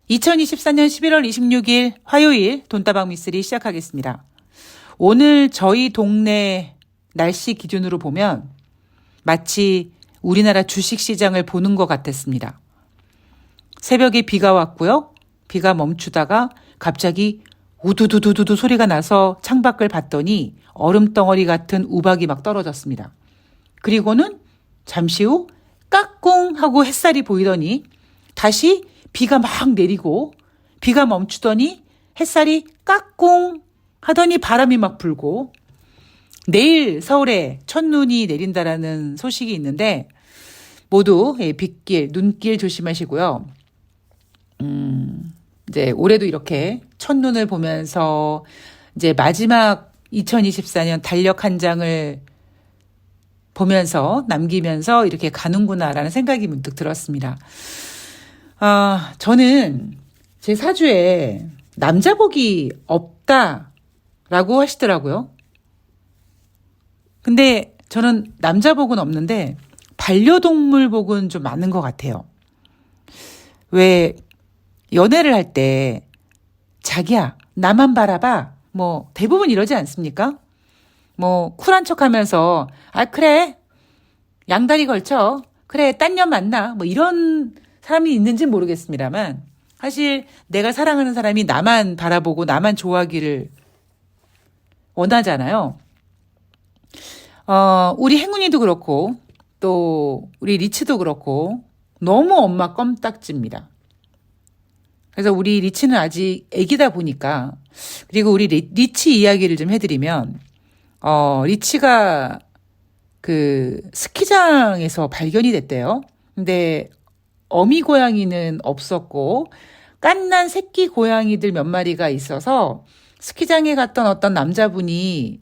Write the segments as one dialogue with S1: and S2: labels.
S1: 2024년 11월 26일 화요일 돈다방 미쓰리 시작하겠습니다. 오늘 저희 동네 날씨 기준으로 보면 마치 우리나라 주식시장을 보는 것 같았습니다. 새벽에 비가 왔고요. 비가 멈추다가 갑자기 우두두두두두 소리가 나서 창밖을 봤더니 얼음덩어리 같은 우박이 막 떨어졌습니다. 그리고는 잠시 후 까꿍 하고 햇살이 보이더니 다시 비가 막 내리고 비가 멈추더니 햇살이 까꿍 하더니 바람이 막 불고 내일 서울에 첫눈이 내린다라는 소식이 있는데 모두 빗길, 눈길 조심하시고요. 이제 올해도 이렇게 첫눈을 보면서 이제 마지막 2024년 달력 한 장을 보면서 남기면서 이렇게 가는구나라는 생각이 문득 들었습니다. 저는 제 사주에 남자복이 없다라고 하시더라고요. 근데 저는 남자복은 없는데 반려동물 복은 좀 많은 것 같아요. 왜 연애를 할 때 자기야 나만 바라봐 뭐 대부분 이러지 않습니까? 뭐 쿨한 척하면서 그래 양다리 걸쳐 그래 딴 년 만나 뭐 이런 사람이 있는지는 모르겠습니다만 사실 내가 사랑하는 사람이 나만 바라보고 나만 좋아하기를 원하잖아요. 우리 행운이도 그렇고 또 우리 리치도 그렇고 너무 엄마 껌딱지입니다. 그래서 우리 리치는 아직 애기다 보니까 그리고 우리 리치 이야기를 좀 해드리면 리치가 그 스키장에서 발견이 됐대요. 근데 어미 고양이는 없었고 갓난 새끼 고양이들 몇 마리가 있어서 스키장에 갔던 어떤 남자분이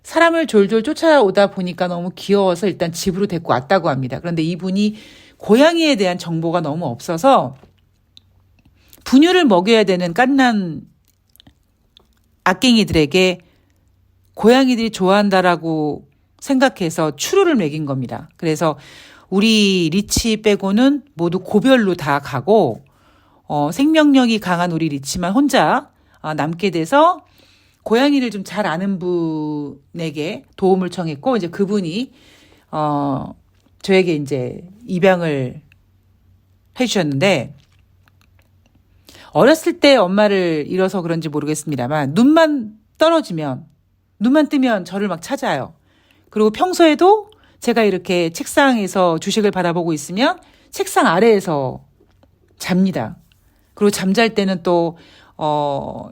S1: 사람을 졸졸 쫓아오다 보니까 너무 귀여워서 일단 집으로 데리고 왔다고 합니다. 그런데 이분이 고양이에 대한 정보가 너무 없어서 분유를 먹여야 되는 갓난 악갱이들에게 고양이들이 좋아한다라고 생각해서 추루를 먹인 겁니다. 그래서 우리 리치 빼고는 모두 고별로 다 가고 생명력이 강한 우리 리치만 혼자 남게 돼서 고양이를 좀 잘 아는 분에게 도움을 청했고 이제 그분이 저에게 이제 입양을 해주셨는데 어렸을 때 엄마를 잃어서 그런지 모르겠습니다만 눈만 뜨면 저를 막 찾아요. 그리고 평소에도 제가 이렇게 책상에서 주식을 바라보고 있으면 책상 아래에서 잡니다. 그리고 잠잘 때는 또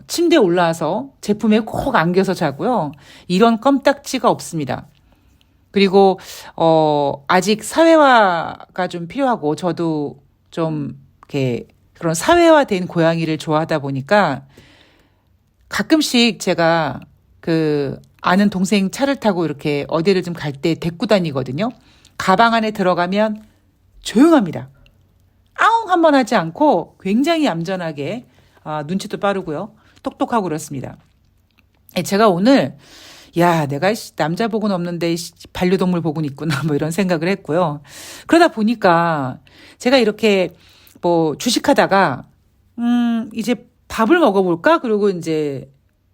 S1: 침대에 올라와서 제품에 꼭 안겨서 자고요. 이런 껌딱지가 없습니다. 그리고 아직 사회화가 좀 필요하고 저도 좀 이렇게 그런 사회화된 고양이를 좋아하다 보니까 가끔씩 제가 그 아는 동생 차를 타고 이렇게 어디를 좀 갈 때 데리고 다니거든요. 가방 안에 들어가면 조용합니다. 아웅 한번 하지 않고 굉장히 얌전하게 눈치도 빠르고요. 똑똑하고 그렇습니다. 제가 오늘 내가 남자 복은 없는데 반려동물 복은 있구나 뭐 이런 생각을 했고요. 그러다 보니까 제가 이렇게 뭐 주식하다가 이제 밥을 먹어볼까? 그리고 이제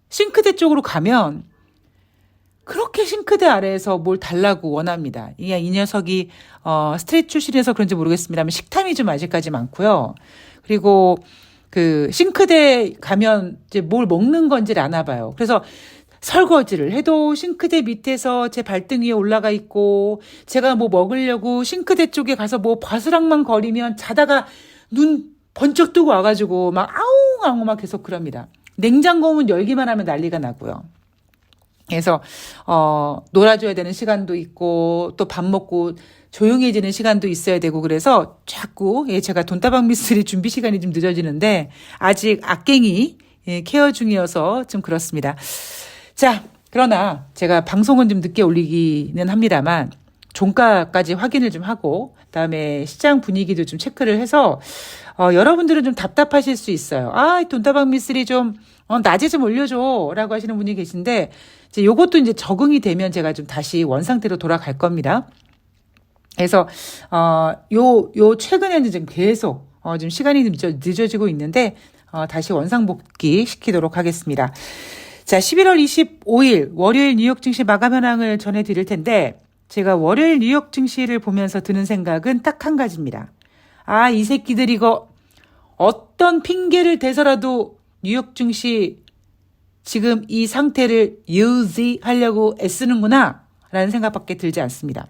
S1: 싱크대 쪽으로 가면 그렇게 싱크대 아래에서 뭘 달라고 원합니다. 이 녀석이 스트레이트 출신이라서 그런지 모르겠습니다만 식탐이 좀 아직까지 많고요. 그리고 그 싱크대 가면 이제 뭘 먹는 건지를 아나 봐요. 그래서 설거지를 해도 싱크대 밑에서 제 발등 위에 올라가 있고 제가 뭐 먹으려고 싱크대 쪽에 가서 뭐 바스락만 거리면 자다가 눈 번쩍 뜨고 와가지고 막 아웅 막 계속 그럽니다. 냉장고 문 열기만 하면 난리가 나고요. 그래서 놀아줘야 되는 시간도 있고 또 밥 먹고 조용해지는 시간도 있어야 되고 그래서 자꾸 제가 돈다방 미쓰리 준비 시간이 좀 늦어지는데 아직 악갱이 케어 중이어서 좀 그렇습니다. 자, 그러나 제가 방송은 좀 늦게 올리기는 합니다만 종가까지 확인을 좀 하고 그다음에 시장 분위기도 좀 체크를 해서 여러분들은 좀 답답하실 수 있어요. 돈다방 미쓰리 좀 낮에 좀 올려줘 라고 하시는 분이 계신데 이제 요것도 이제 적응이 되면 제가 좀 다시 원상태로 돌아갈 겁니다. 그래서 요 최근에는 좀 계속 좀 시간이 늦어지고 있는데 다시 원상복귀 시키도록 하겠습니다. 자, 11월 25일 월요일 뉴욕 증시 마감 현황을 전해드릴 텐데 제가 월요일 뉴욕 증시를 보면서 드는 생각은 딱 한 가지입니다. 이 새끼들 이거 어떤 핑계를 대서라도 뉴욕 증시 지금 이 상태를 유지하려고 애쓰는구나 라는 생각밖에 들지 않습니다.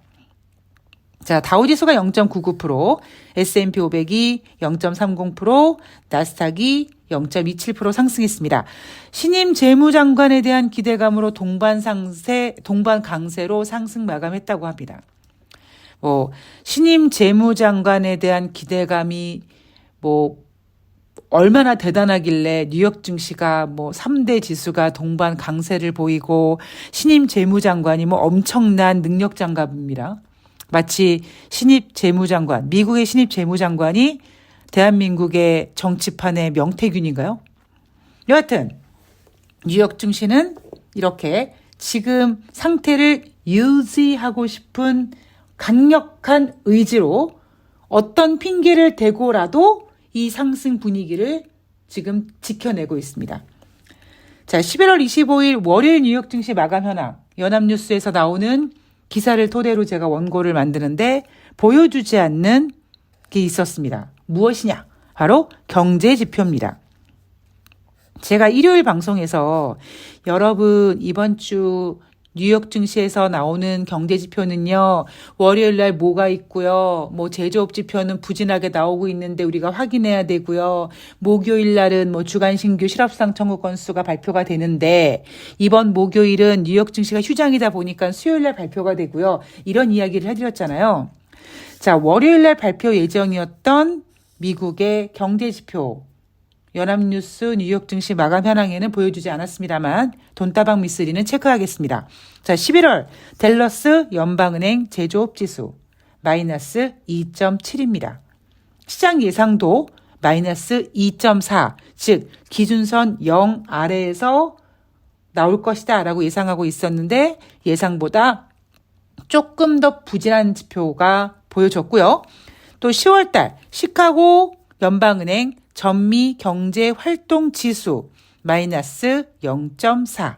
S1: 자, 다우지수가 0.99%, S&P 500이 0.30%, 나스닥이 0.27% 상승했습니다. 신임 재무장관에 대한 기대감으로 동반 강세로 상승 마감했다고 합니다. 신임 재무장관에 대한 기대감이 얼마나 대단하길래 뉴욕 증시가 3대 지수가 동반 강세를 보이고 신임 재무장관이 엄청난 능력 장갑입니다. 마치 미국의 신입 재무장관이 대한민국의 정치판의 명태균인가요? 여하튼 뉴욕 증시는 이렇게 지금 상태를 유지하고 싶은 강력한 의지로 어떤 핑계를 대고라도 이 상승 분위기를 지금 지켜내고 있습니다. 자, 11월 25일 월요일 뉴욕 증시 마감 현황 연합뉴스에서 나오는 기사를 토대로 제가 원고를 만드는데 보여주지 않는 게 있었습니다. 무엇이냐? 바로 경제 지표입니다. 제가 일요일 방송에서 여러분 이번 주 뉴욕 증시에서 나오는 경제 지표는요, 월요일 날 뭐가 있고요, 제조업 지표는 부진하게 나오고 있는데 우리가 확인해야 되고요, 목요일 날은 주간 신규 실업상 청구 건수가 발표가 되는데, 이번 목요일은 뉴욕 증시가 휴장이다 보니까 수요일 날 발표가 되고요, 이런 이야기를 해드렸잖아요. 자, 월요일 날 발표 예정이었던 미국의 경제 지표, 연합뉴스 뉴욕 증시 마감 현황에는 보여주지 않았습니다만 돈다방 미쓰리는 체크하겠습니다. 자, 11월 댈러스 연방은행 제조업 지수 마이너스 2.7입니다. 시장 예상도 마이너스 2.4, 즉 기준선 0 아래에서 나올 것이다 라고 예상하고 있었는데 예상보다 조금 더 부진한 지표가 보여졌고요. 또 10월달 시카고 연방은행 전미 경제 활동 지수 마이너스 0.4.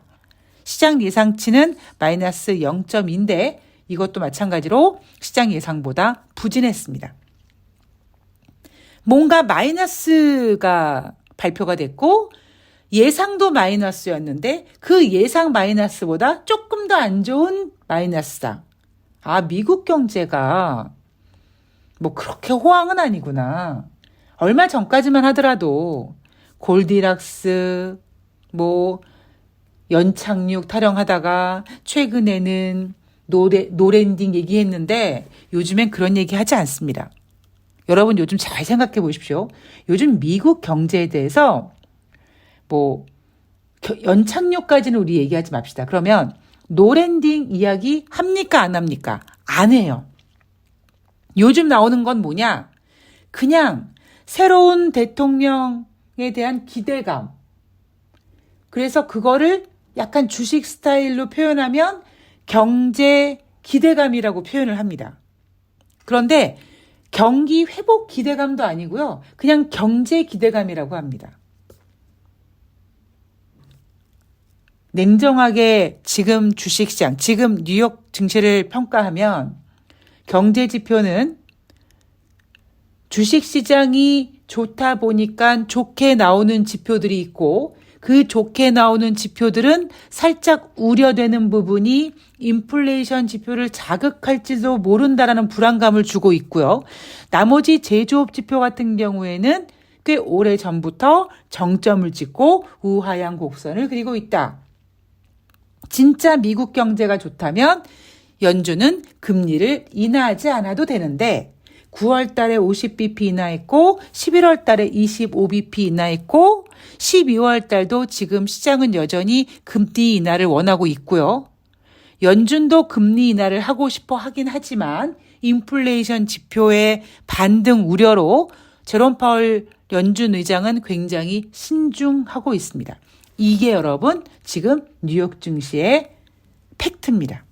S1: 시장 예상치는 마이너스 0.2인데 이것도 마찬가지로 시장 예상보다 부진했습니다. 뭔가 마이너스가 발표가 됐고 예상도 마이너스였는데 그 예상 마이너스보다 조금 더 안 좋은 마이너스다. 미국 경제가 그렇게 호황은 아니구나. 얼마 전까지만 하더라도 골디락스, 연착륙 타령하다가 최근에는 노랜딩 얘기했는데 요즘엔 그런 얘기 하지 않습니다. 여러분 요즘 잘 생각해 보십시오. 요즘 미국 경제에 대해서 연착륙까지는 우리 얘기하지 맙시다. 그러면 노랜딩 이야기 합니까 안 합니까? 안 해요. 요즘 나오는 건 뭐냐? 그냥 새로운 대통령에 대한 기대감. 그래서 그거를 약간 주식 스타일로 표현하면 경제 기대감이라고 표현을 합니다. 그런데 경기 회복 기대감도 아니고요. 그냥 경제 기대감이라고 합니다. 냉정하게 지금 주식시장, 지금 뉴욕 증시를 평가하면 경제 지표는 주식시장이 좋다 보니까 좋게 나오는 지표들이 있고 그 좋게 나오는 지표들은 살짝 우려되는 부분이 인플레이션 지표를 자극할지도 모른다라는 불안감을 주고 있고요. 나머지 제조업 지표 같은 경우에는 꽤 오래 전부터 정점을 찍고 우하향 곡선을 그리고 있다. 진짜 미국 경제가 좋다면 연준은 금리를 인하하지 않아도 되는데 9월 달에 50bp 인하했고 11월 달에 25bp 인하했고 12월 달도 지금 시장은 여전히 금리 인하를 원하고 있고요. 연준도 금리 인하를 하고 싶어 하긴 하지만 인플레이션 지표의 반등 우려로 제롬 파월 연준 의장은 굉장히 신중하고 있습니다. 이게 여러분 지금 뉴욕 증시의 팩트입니다.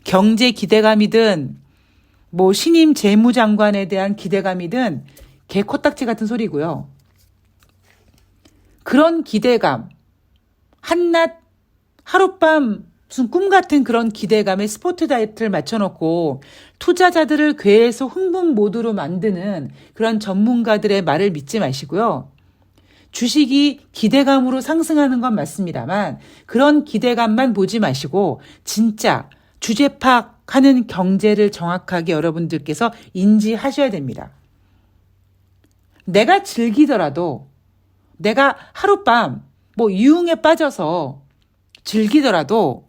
S1: 경제 기대감이든 신임 재무장관에 대한 기대감이든 개 코딱지 같은 소리고요. 그런 기대감, 한낮 하룻밤 무슨 꿈 같은 그런 기대감에 스포트라이트를 맞춰놓고 투자자들을 괴해서 흥분 모드로 만드는 그런 전문가들의 말을 믿지 마시고요. 주식이 기대감으로 상승하는 건 맞습니다만 그런 기대감만 보지 마시고 진짜 주제 파악하는 경제를 정확하게 여러분들께서 인지하셔야 됩니다. 내가 즐기더라도 내가 하룻밤 유흥에 빠져서 즐기더라도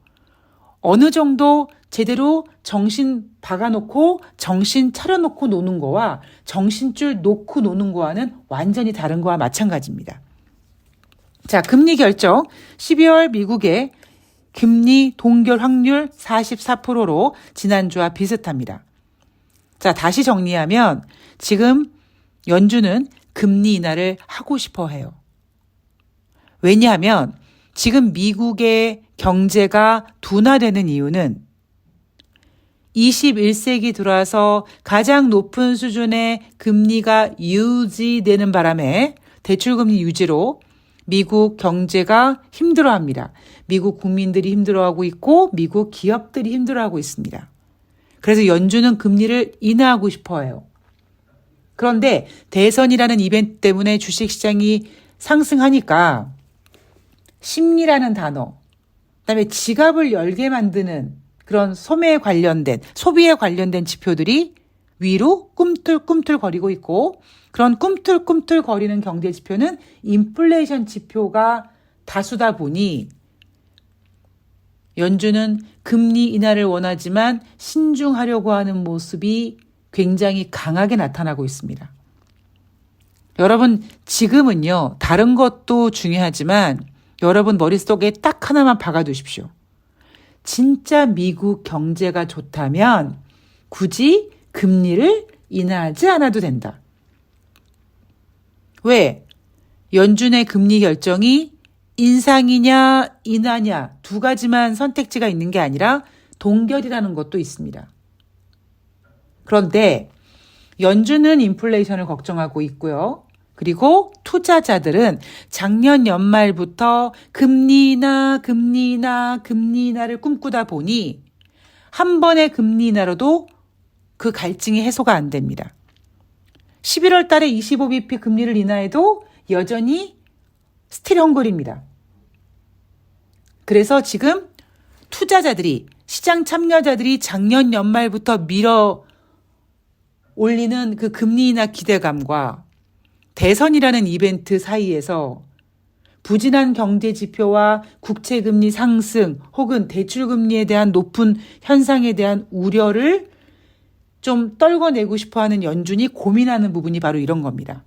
S1: 어느 정도 제대로 정신 박아놓고 정신 차려놓고 노는 거와 정신줄 놓고 노는 거와는 완전히 다른 거와 마찬가지입니다. 자, 금리 결정 12월 미국의 금리 동결 확률 44%로 지난주와 비슷합니다. 자, 다시 정리하면 지금 연준은 금리 인하를 하고 싶어 해요. 왜냐하면 지금 미국의 경제가 둔화되는 이유는 21세기 들어와서 가장 높은 수준의 금리가 유지되는 바람에 대출금리 유지로 미국 경제가 힘들어합니다. 미국 국민들이 힘들어하고 있고 미국 기업들이 힘들어하고 있습니다. 그래서 연준은 금리를 인하하고 싶어 해요. 그런데 대선이라는 이벤트 때문에 주식시장이 상승하니까 심리라는 단어, 그다음에 지갑을 열게 만드는 그런 소비에 관련된 지표들이 위로 꿈틀꿈틀거리고 있고 그런 꿈틀꿈틀거리는 경제 지표는 인플레이션 지표가 다수다 보니 연준은 금리 인하를 원하지만 신중하려고 하는 모습이 굉장히 강하게 나타나고 있습니다. 여러분 지금은요 다른 것도 중요하지만 여러분 머릿속에 딱 하나만 박아두십시오. 진짜 미국 경제가 좋다면 굳이 금리를 인하하지 않아도 된다. 왜? 연준의 금리 결정이 인상이냐 인하냐 두 가지만 선택지가 있는 게 아니라 동결이라는 것도 있습니다. 그런데 연준은 인플레이션을 걱정하고 있고요. 그리고 투자자들은 작년 연말부터 금리 인하를 꿈꾸다 보니 한 번의 금리 인하로도 그 갈증이 해소가 안 됩니다. 11월 달에 25bp 금리를 인하해도 여전히 스틸 헝거리입니다. 그래서 지금 투자자들이 시장 참여자들이 작년 연말부터 밀어 올리는 그 금리 인하 기대감과 대선이라는 이벤트 사이에서 부진한 경제 지표와 국채금리 상승 혹은 대출금리에 대한 높은 현상에 대한 우려를 좀 떨궈내고 싶어하는 연준이 고민하는 부분이 바로 이런 겁니다.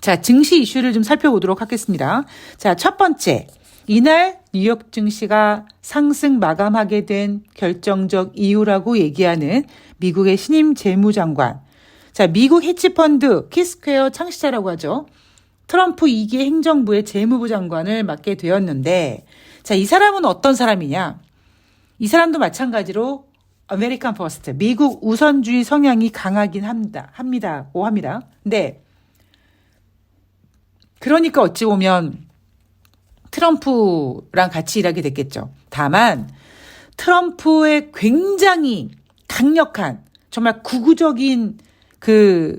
S1: 자, 증시 이슈를 좀 살펴보도록 하겠습니다. 자, 첫 번째, 이날 뉴욕 증시가 상승 마감하게 된 결정적 이유라고 얘기하는 미국의 신임 재무장관. 자, 미국 헤지펀드 키스퀘어 창시자라고 하죠. 트럼프 2기 행정부의 재무부 장관을 맡게 되었는데, 자, 이 사람은 어떤 사람이냐? 이 사람도 마찬가지로 아메리칸 퍼스트, 미국 우선주의 성향이 강하긴 합니다. 근데 그러니까 어찌 보면 트럼프랑 같이 일하게 됐겠죠. 다만 트럼프의 굉장히 강력한 정말 극우적인 그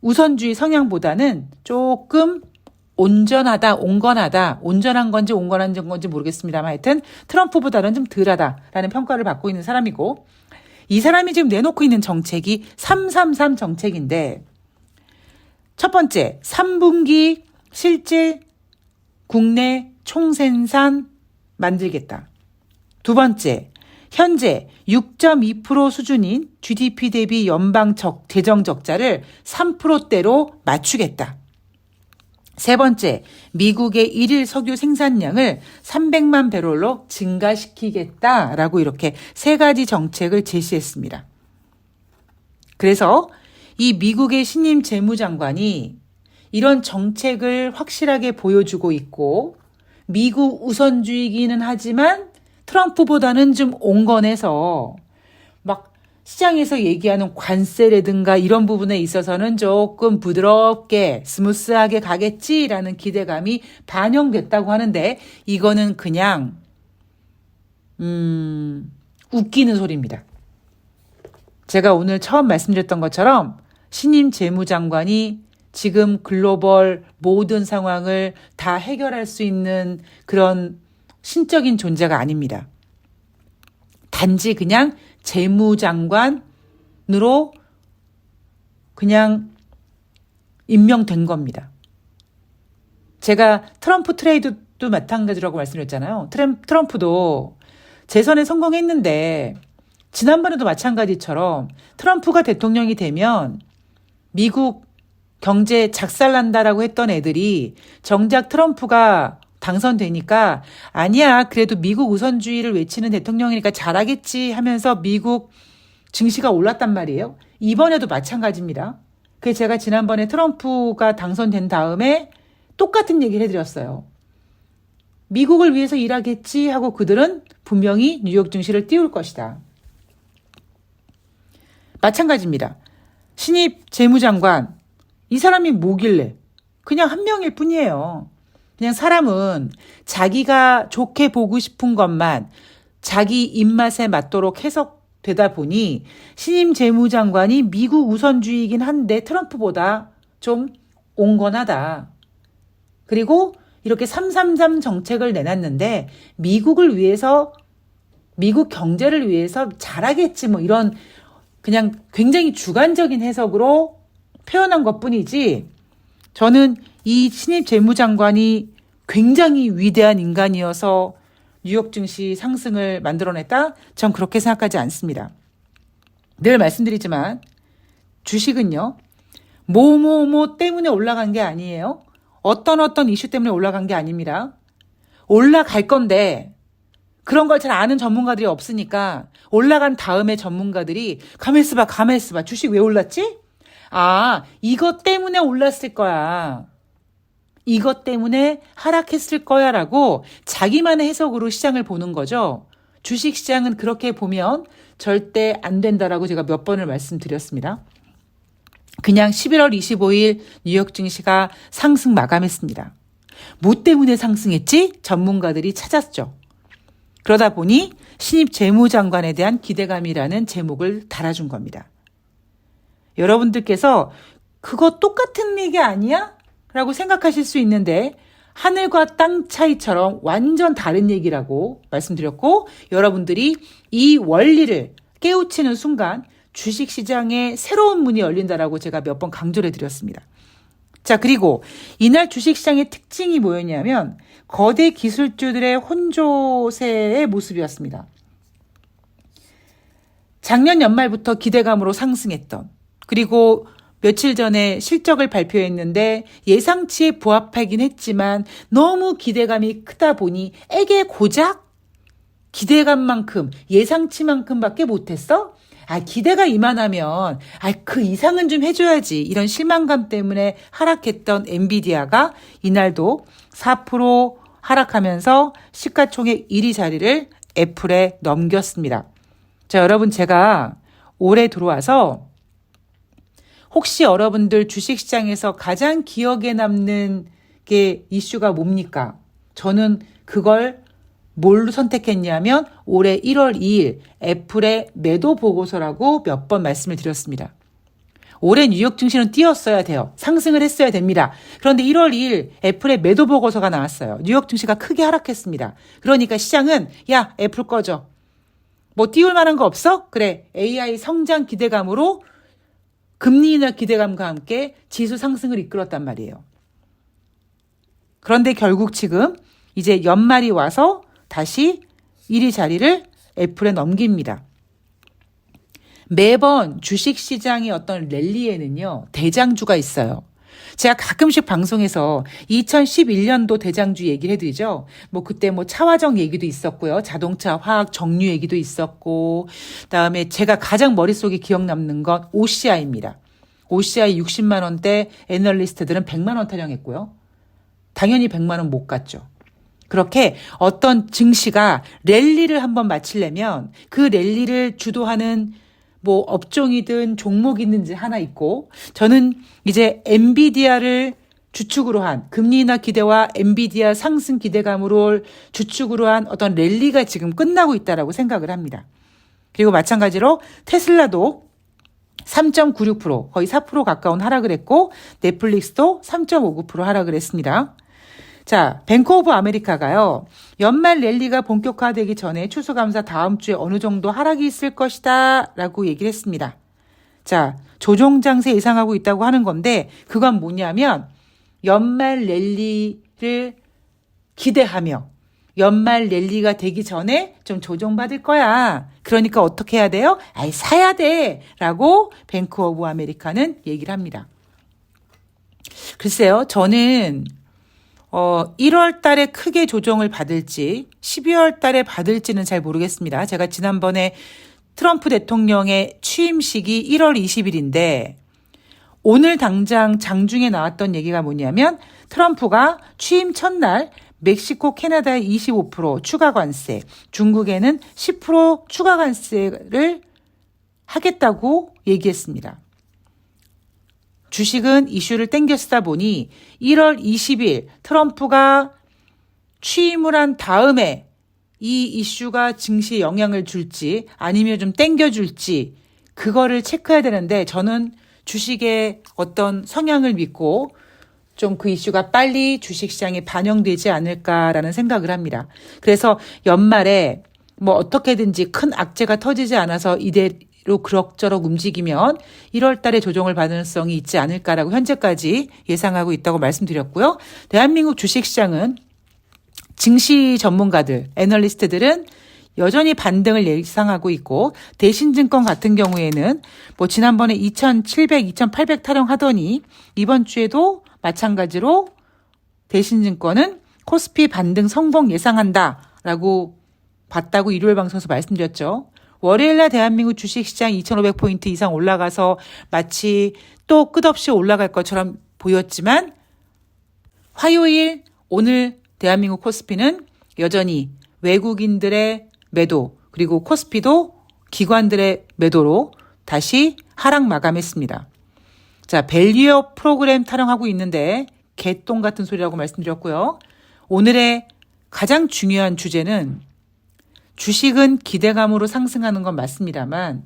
S1: 우선주의 성향보다는 조금 온전한 건지 온건한 건지 모르겠습니다만 하여튼 트럼프보다는 좀 덜하다라는 평가를 받고 있는 사람이고 이 사람이 지금 내놓고 있는 정책이 333 정책인데 첫 번째 3분기 실질 국내 총생산 만들겠다. 두 번째 현재 6.2% 수준인 GDP 대비 연방 재정 적자를 3%대로 맞추겠다. 세 번째, 미국의 일일 석유 생산량을 300만 배럴로 증가시키겠다라고 이렇게 세 가지 정책을 제시했습니다. 그래서 이 미국의 신임 재무장관이 이런 정책을 확실하게 보여주고 있고 미국 우선주의이기는 하지만 트럼프보다는 좀 온건해서 막 시장에서 얘기하는 관세라든가 이런 부분에 있어서는 조금 부드럽게 스무스하게 가겠지라는 기대감이 반영됐다고 하는데 이거는 그냥 웃기는 소리입니다. 제가 오늘 처음 말씀드렸던 것처럼 신임 재무장관이 지금 글로벌 모든 상황을 다 해결할 수 있는 그런 신적인 존재가 아닙니다. 단지 그냥 재무장관으로 그냥 임명된 겁니다. 제가 트럼프 트레이드도 마찬가지라고 말씀드렸잖아요. 트럼프도 재선에 성공했는데 지난번에도 마찬가지처럼 트럼프가 대통령이 되면 미국 경제 작살난다라고 했던 애들이 정작 트럼프가 당선되니까 아니야 그래도 미국 우선주의를 외치는 대통령이니까 잘하겠지 하면서 미국 증시가 올랐단 말이에요. 이번에도 마찬가지입니다. 그래서 제가 지난번에 트럼프가 당선된 다음에 똑같은 얘기를 해드렸어요. 미국을 위해서 일하겠지 하고 그들은 분명히 뉴욕 증시를 띄울 것이다. 마찬가지입니다. 신입 재무장관 이 사람이 뭐길래 그냥 한 명일 뿐이에요. 그냥 사람은 자기가 좋게 보고 싶은 것만 자기 입맛에 맞도록 해석되다 보니 신임 재무장관이 미국 우선주의이긴 한데 트럼프보다 좀 온건하다. 그리고 이렇게 333 정책을 내놨는데 미국을 위해서 미국 경제를 위해서 잘하겠지 뭐 이런 그냥 굉장히 주관적인 해석으로 표현한 것뿐이지 저는 이 신입 재무장관이 굉장히 위대한 인간이어서 뉴욕 증시 상승을 만들어냈다? 전 그렇게 생각하지 않습니다. 늘 말씀드리지만 주식은요. 뭐 때문에 올라간 게 아니에요. 어떤 이슈 때문에 올라간 게 아닙니다. 올라갈 건데 그런 걸 잘 아는 전문가들이 없으니까 올라간 다음에 전문가들이 가만있어 봐. 주식 왜 올랐지? 아, 이것 때문에 올랐을 거야. 이것 때문에 하락했을 거야 라고 자기만의 해석으로 시장을 보는 거죠. 주식시장은 그렇게 보면 절대 안 된다라고 제가 몇 번을 말씀드렸습니다. 그냥 11월 25일 뉴욕 증시가 상승 마감했습니다. 뭐 때문에 상승했지? 전문가들이 찾았죠. 그러다 보니 신입 재무장관에 대한 기대감이라는 제목을 달아준 겁니다. 여러분들께서 그거 똑같은 얘기 아니야? 라고 생각하실 수 있는데 하늘과 땅 차이처럼 완전 다른 얘기라고 말씀드렸고 여러분들이 이 원리를 깨우치는 순간 주식시장에 새로운 문이 열린다라고 제가 몇 번 강조를 해드렸습니다. 자, 그리고 이날 주식시장의 특징이 뭐였냐면 거대 기술주들의 혼조세의 모습이었습니다. 작년 연말부터 기대감으로 상승했던 그리고 며칠 전에 실적을 발표했는데 예상치에 부합하긴 했지만 너무 기대감이 크다 보니 애게 고작 기대감만큼 예상치만큼밖에 못했어? 기대가 이만하면 그 이상은 좀 해줘야지 이런 실망감 때문에 하락했던 엔비디아가 이날도 4% 하락하면서 시가총액 1위 자리를 애플에 넘겼습니다. 자, 여러분 제가 올해 들어와서 혹시 여러분들 주식시장에서 가장 기억에 남는 게 이슈가 뭡니까? 저는 그걸 뭘로 선택했냐면 올해 1월 2일 애플의 매도 보고서라고 몇 번 말씀을 드렸습니다. 올해 뉴욕 증시는 뛰었어야 돼요. 상승을 했어야 됩니다. 그런데 1월 2일 애플의 매도 보고서가 나왔어요. 뉴욕 증시가 크게 하락했습니다. 그러니까 시장은 야 애플 꺼져. 뭐 띄울 만한 거 없어? 그래 AI 성장 기대감으로 금리 인하 기대감과 함께 지수 상승을 이끌었단 말이에요. 그런데 결국 지금 이제 연말이 와서 다시 1위 자리를 애플에 넘깁니다. 매번 주식시장의 어떤 랠리에는요. 대장주가 있어요. 제가 가끔씩 방송에서 2011년도 대장주 얘기를 해드리죠. 그때 차화정 얘기도 있었고요. 자동차, 화학, 정유 얘기도 있었고 그다음에 제가 가장 머릿속에 기억 남는 건 OCI입니다. OCI 60만 원대 애널리스트들은 100만 원 타령했고요. 당연히 100만 원 못 갔죠. 그렇게 어떤 증시가 랠리를 한번 마치려면 그 랠리를 주도하는 뭐 업종이든 종목이 있는지 하나 있고 저는 이제 엔비디아를 주축으로 한 금리 인하 기대와 엔비디아 상승 기대감으로 주축으로 한 어떤 랠리가 지금 끝나고 있다라고 생각을 합니다. 그리고 마찬가지로 테슬라도 3.96% 거의 4% 가까운 하락을 했고 넷플릭스도 3.59% 하락을 했습니다. 자, 뱅크 오브 아메리카가요. 연말 랠리가 본격화되기 전에 추수감사 다음 주에 어느 정도 하락이 있을 것이다 라고 얘기를 했습니다. 자, 조정 장세 예상하고 있다고 하는 건데 그건 뭐냐면 연말 랠리를 기대하며 연말 랠리가 되기 전에 좀 조정받을 거야. 그러니까 어떻게 해야 돼요? 아이, 사야 돼. 라고 뱅크 오브 아메리카는 얘기를 합니다. 글쎄요, 저는 1월 달에 크게 조정을 받을지 12월 달에 받을지는 잘 모르겠습니다. 제가 지난번에 트럼프 대통령의 취임식이 1월 20일인데 오늘 당장 장중에 나왔던 얘기가 뭐냐면 트럼프가 취임 첫날 멕시코, 캐나다에 25% 추가 관세, 중국에는 10% 추가 관세를 하겠다고 얘기했습니다. 주식은 이슈를 땡겨 쓰다 보니 1월 20일 트럼프가 취임을 한 다음에 이 이슈가 증시에 영향을 줄지 아니면 좀 땡겨 줄지 그거를 체크해야 되는데 저는 주식의 어떤 성향을 믿고 좀 그 이슈가 빨리 주식시장에 반영되지 않을까라는 생각을 합니다. 그래서 연말에 뭐 어떻게든지 큰 악재가 터지지 않아서 이대로 그럭저럭 움직이면 1월 달에 조정을 받을 가능성이 있지 않을까라고 현재까지 예상하고 있다고 말씀드렸고요. 대한민국 주식시장은 증시 전문가들, 애널리스트들은 여전히 반등을 예상하고 있고 대신증권 같은 경우에는 뭐 지난번에 2,700, 2,800 타령하더니 이번 주에도 마찬가지로 대신증권은 코스피 반등 성공 예상한다라고 봤다고 일요일 방송에서 말씀드렸죠. 월요일날 대한민국 주식시장 2,500포인트 이상 올라가서 마치 또 끝없이 올라갈 것처럼 보였지만 화요일 오늘 대한민국 코스피는 여전히 외국인들의 매도 그리고 코스피도 기관들의 매도로 다시 하락 마감했습니다. 자, 밸류업 프로그램 타령하고 있는데 개똥 같은 소리라고 말씀드렸고요. 오늘의 가장 중요한 주제는 주식은 기대감으로 상승하는 건 맞습니다만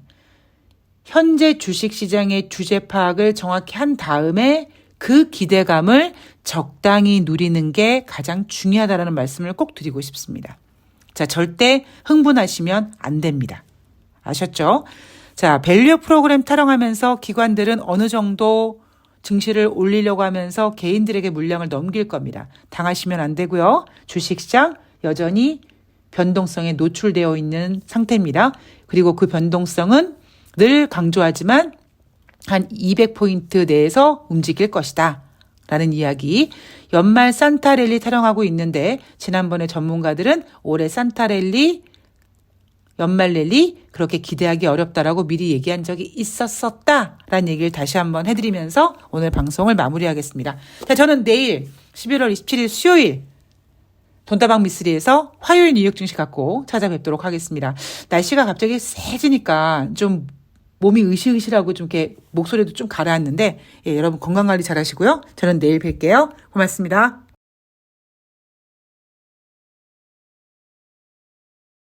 S1: 현재 주식시장의 주제 파악을 정확히 한 다음에 그 기대감을 적당히 누리는 게 가장 중요하다는 말씀을 꼭 드리고 싶습니다. 자, 절대 흥분하시면 안 됩니다. 아셨죠? 자, 밸류 프로그램 타령하면서 기관들은 어느 정도 증시를 올리려고 하면서 개인들에게 물량을 넘길 겁니다. 당하시면 안 되고요. 주식시장 여전히 변동성에 노출되어 있는 상태입니다. 그리고 그 변동성은 늘 강조하지만 한 200포인트 내에서 움직일 것이다. 라는 이야기. 연말 산타랠리 타령하고 있는데 지난번에 전문가들은 올해 산타랠리 연말 랠리 그렇게 기대하기 어렵다라고 미리 얘기한 적이 있었었다라는 얘기를 다시 한번 해드리면서 오늘 방송을 마무리하겠습니다. 자, 저는 내일 11월 27일 수요일 돈다방 미쓰리에서 화요일 뉴욕 증시 갖고 찾아뵙도록 하겠습니다. 날씨가 갑자기 세지니까 좀 몸이 으실으실하고 좀 이렇게 목소리도 좀 가라앉는데 예, 여러분 건강관리 잘 하시고요. 저는 내일 뵐게요. 고맙습니다.